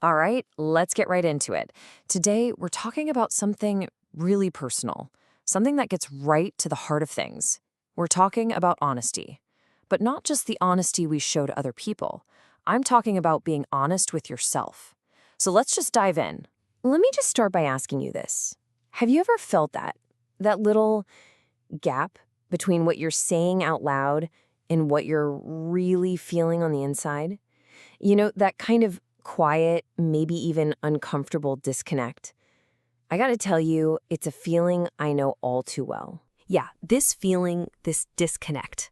All right, let's get right into it. Today, we're talking about something really personal, something that gets right to the heart of things. We're talking about honesty, but not just the honesty we show to other people. I'm talking about being honest with yourself. So let's just dive in. Let me just start by asking you this. Have you ever felt that little gap between what you're saying out loud and what you're really feeling on the inside? You know, that kind of quiet, maybe even uncomfortable disconnect. I gotta tell you, it's a feeling I know all too well. Yeah, this feeling, this disconnect.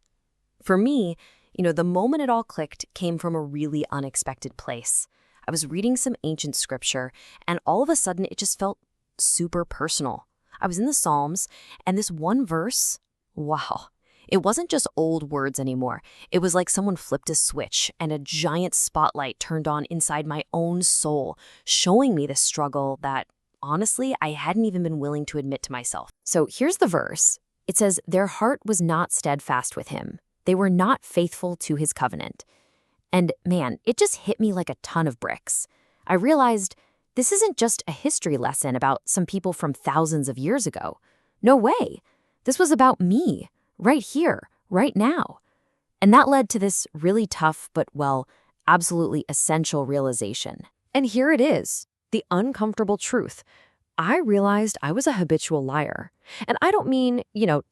For me, the moment it all clicked came from a really unexpected place. I was reading some ancient scripture, and all of a sudden it just felt super personal. I was in the Psalms, and this one verse, wow. It wasn't just old words anymore. It was like someone flipped a switch and a giant spotlight turned on inside my own soul, showing me the struggle that, honestly, I hadn't even been willing to admit to myself. So here's the verse. It says, "Their heart was not steadfast with him. They were not faithful to his covenant." And man, it just hit me like a ton of bricks. I realized this isn't just a history lesson about some people from thousands of years ago. No way. This was about me. Right here, right now. And that led to this really tough but, well, absolutely essential realization. And here it is, the uncomfortable truth. I realized I was a habitual liar. And I don't mean,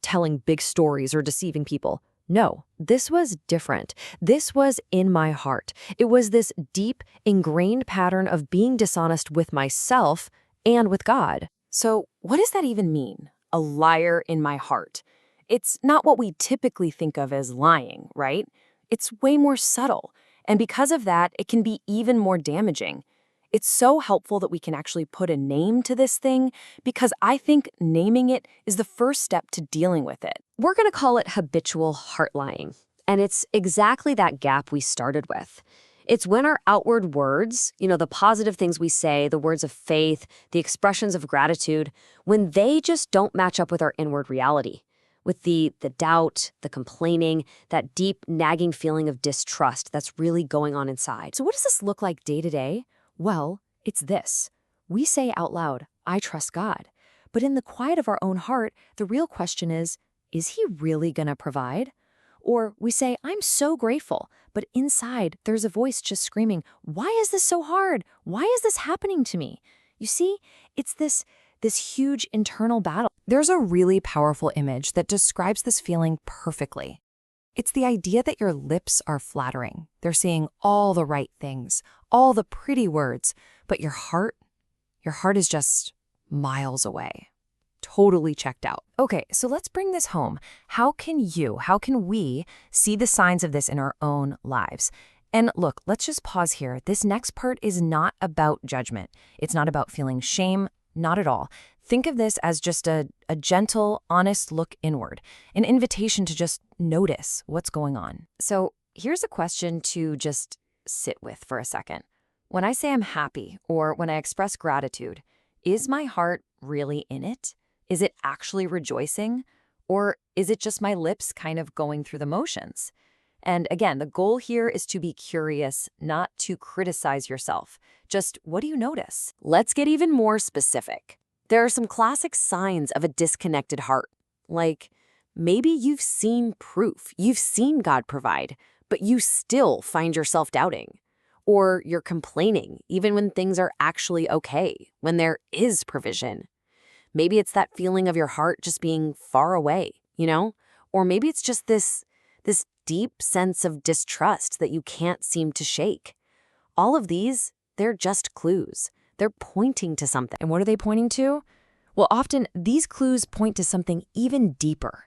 telling big stories or deceiving people. No, this was different. This was in my heart. It was this deep, ingrained pattern of being dishonest with myself and with God. So what does that even mean? A liar in my heart. It's not what we typically think of as lying, right? It's way more subtle. And because of that, it can be even more damaging. It's so helpful that we can actually put a name to this thing because I think naming it is the first step to dealing with it. We're going to call it habitual heart lying. And it's exactly that gap we started with. It's when our outward words, the positive things we say, the words of faith, the expressions of gratitude, when they just don't match up with our inward reality. With the doubt, the complaining, that deep, nagging feeling of distrust that's really going on inside. So what does this look like day to day? Well, it's this. We say out loud, "I trust God." But in the quiet of our own heart, the real question is he really gonna provide? Or we say, "I'm so grateful," but inside there's a voice just screaming, "Why is this so hard? Why is this happening to me?" You see, it's this huge internal battle. There's a really powerful image that describes this feeling perfectly. It's the idea that your lips are flattering. They're saying all the right things, all the pretty words, but your heart is just miles away. Totally checked out. Okay, so let's bring this home. How can we see the signs of this in our own lives? And look, let's just pause here. This next part is not about judgment. It's not about feeling shame. Not at all. Think of this as just a gentle, honest look inward, an invitation to just notice what's going on. So here's a question to just sit with for a second. When I say I'm happy or when I express gratitude, is my heart really in it? Is it actually rejoicing? Or is it just my lips kind of going through the motions? And again, the goal here is to be curious, not to criticize yourself. Just what do you notice? Let's get even more specific. There are some classic signs of a disconnected heart. Like maybe you've seen proof, you've seen God provide, but you still find yourself doubting. Or you're complaining even when things are actually okay, when there is provision. Maybe it's that feeling of your heart just being far away, Or maybe it's just this deep sense of distrust that you can't seem to shake. All of these, they're just clues. They're pointing to something. And what are they pointing to? Well, often these clues point to something even deeper.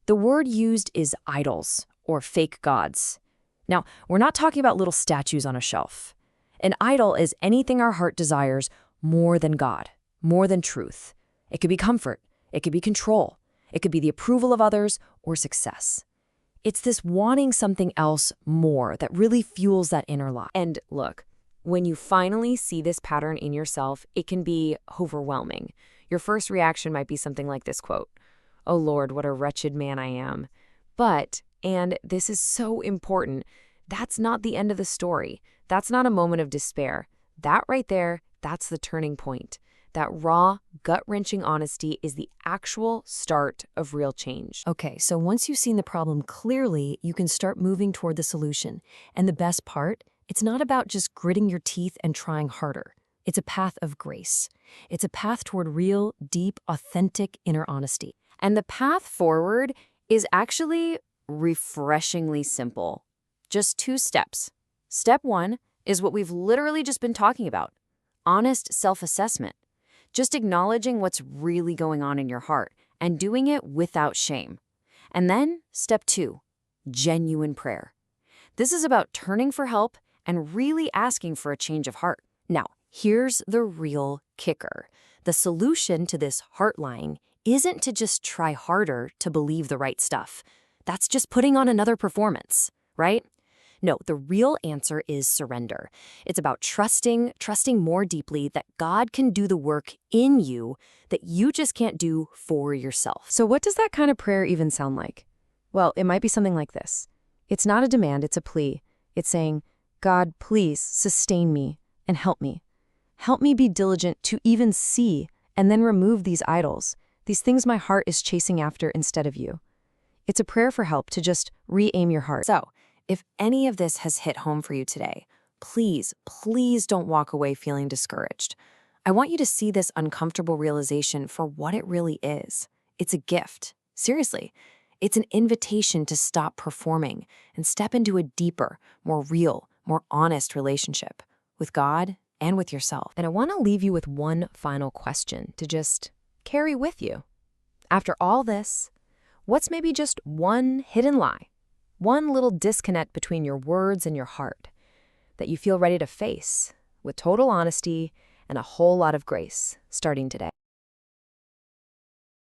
The word used is idols or fake gods. Now, we're not talking about little statues on a shelf. An idol is anything our heart desires more than God, more than truth. It could be comfort. It could be control. It could be the approval of others or success. It's this wanting something else more that really fuels that inner lie. And look, when you finally see this pattern in yourself, it can be overwhelming. Your first reaction might be something like this quote, "Oh Lord, what a wretched man I am." But, and this is so important, that's not the end of the story. That's not a moment of despair. That right there, that's the turning point. That raw, gut-wrenching honesty is the actual start of real change. Okay, so once you've seen the problem clearly, you can start moving toward the solution. And the best part, it's not about just gritting your teeth and trying harder. It's a path of grace. It's a path toward real, deep, authentic inner honesty. And the path forward is actually refreshingly simple. Just 2 steps. Step 1 is what we've literally just been talking about: honest self-assessment. Just acknowledging what's really going on in your heart and doing it without shame. And then, step 2, genuine prayer. This is about turning for help and really asking for a change of heart. Now, here's the real kicker. The solution to this heart lying isn't to just try harder to believe the right stuff. That's just putting on another performance, right? No, the real answer is surrender. It's about trusting more deeply that God can do the work in you that you just can't do for yourself. So what does that kind of prayer even sound like? Well, it might be something like this. It's not a demand, it's a plea. It's saying, God, please sustain me and help me. Help me be diligent to even see and then remove these idols, these things my heart is chasing after instead of you. It's a prayer for help to just re-aim your heart. So, if any of this has hit home for you today, please don't walk away feeling discouraged. I want you to see this uncomfortable realization for what it really is. It's a gift. Seriously, it's an invitation to stop performing and step into a deeper, more real, more honest relationship with God and with yourself. And I want to leave you with one final question to just carry with you. After all this, what's maybe just one hidden lie? One little disconnect between your words and your heart that you feel ready to face with total honesty and a whole lot of grace starting today.